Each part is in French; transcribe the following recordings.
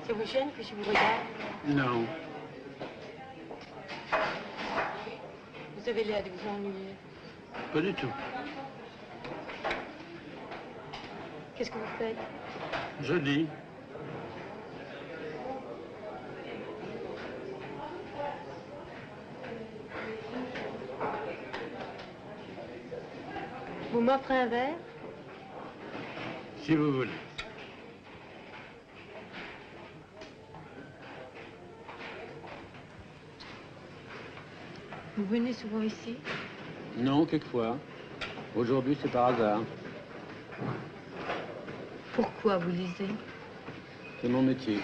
Ça vous gêne que je vous regarde? Non. Vous avez l'air de vous ennuyer. Pas du tout. Qu'est-ce que vous faites? Je lis. Vous m'offrez un verre? Si vous voulez. Vous venez souvent ici? Non, quelquefois. Aujourd'hui, c'est par hasard. Pourquoi vous lisez? C'est mon métier.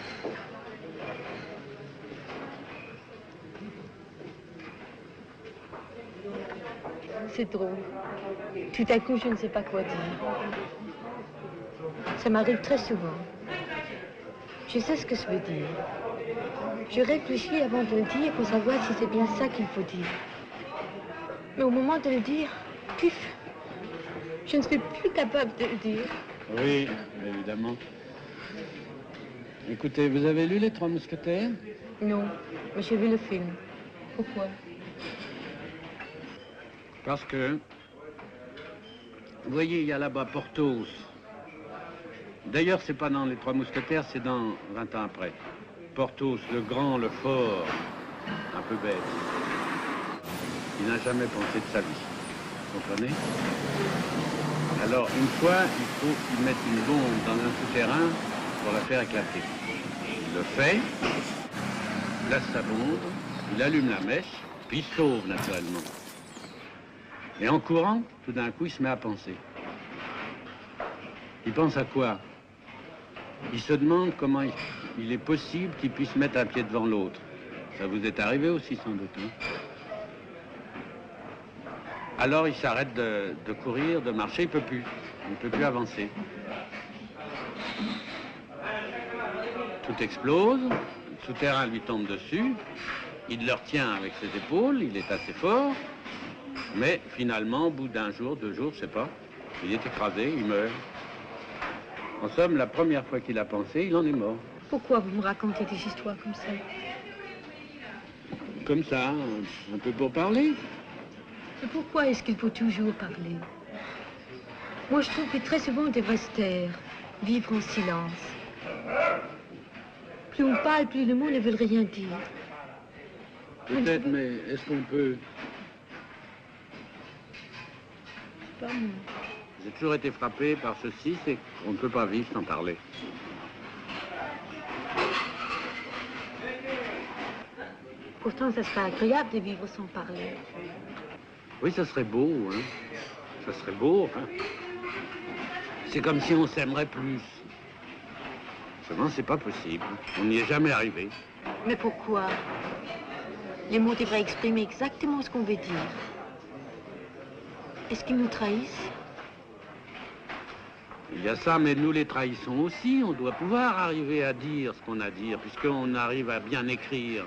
C'est drôle. Tout à coup, je ne sais pas quoi dire. Ça m'arrive très souvent. Je sais ce que ça veut dire. Je réfléchis avant de le dire pour savoir si c'est bien ça qu'il faut dire. Mais au moment de le dire, pif, je ne suis plus capable de le dire. Oui, évidemment. Écoutez, vous avez lu Les Trois Mousquetaires? Non, mais j'ai vu le film. Pourquoi? Parce que, vous voyez, il y a là-bas Porthos. D'ailleurs, c'est pas dans Les Trois Mousquetaires, c'est dans 20 ans après. Porthos, le grand, le fort, un peu bête. Il n'a jamais pensé de sa vie. Vous comprenez? Alors, une fois, il faut qu'il mette une bombe dans un souterrain pour la faire éclater. Il le fait, il place sa bombe, il allume la mèche, puis il se sauve naturellement. Et en courant, tout d'un coup, il se met à penser. Il pense à quoi? Il se demande comment il est possible qu'il puisse mettre un pied devant l'autre. Ça vous est arrivé aussi, sans doute, hein? Alors il s'arrête de courir, de marcher, il ne peut plus avancer. Tout explose, le souterrain lui tombe dessus, il le retient avec ses épaules, il est assez fort, mais finalement, au bout d'un jour, 2 jours, je sais pas, il est écrasé, il meurt. En somme, la première fois qu'il a pensé, il en est mort. Pourquoi vous me racontez des histoires comme ça? Comme ça, un peu pour parler. Mais pourquoi est-ce qu'il faut toujours parler? Moi, je trouve que très souvent, on devrait se taire, vivre en silence. Plus on parle, plus le mot ne veut rien dire. Peut-être, mais est-ce qu'on peut... Pas moi. J'ai toujours été frappé par ceci, c'est qu'on ne peut pas vivre sans parler. Pourtant, ça serait agréable de vivre sans parler. Oui, ça serait beau, hein. Ça serait beau, hein. C'est comme si on s'aimerait plus. Seulement, c'est pas possible. On n'y est jamais arrivé. Mais pourquoi? Les mots devraient exprimer exactement ce qu'on veut dire. Est-ce qu'ils nous trahissent? Il y a ça, mais nous les trahissons aussi. On doit pouvoir arriver à dire ce qu'on a à dire, puisqu'on arrive à bien écrire.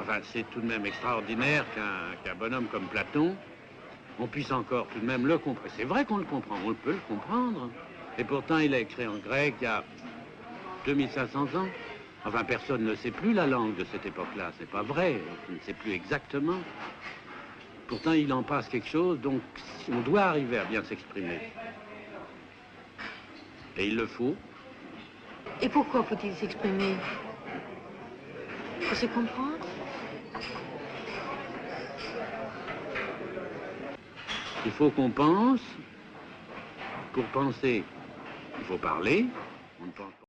Enfin, c'est tout de même extraordinaire qu'un bonhomme comme Platon, on puisse encore tout de même le comprendre. C'est vrai qu'on le comprend, on peut le comprendre. Et pourtant, il a écrit en grec il y a 2500 ans. Enfin, personne ne sait plus la langue de cette époque-là. C'est pas vrai, on ne sait plus exactement. Pourtant, il en passe quelque chose, donc on doit arriver à bien s'exprimer. Et il le faut. Et pourquoi faut-il s'exprimer? Pour se comprendre? Il faut qu'on pense. Pour penser, il faut parler. On ne pense pas.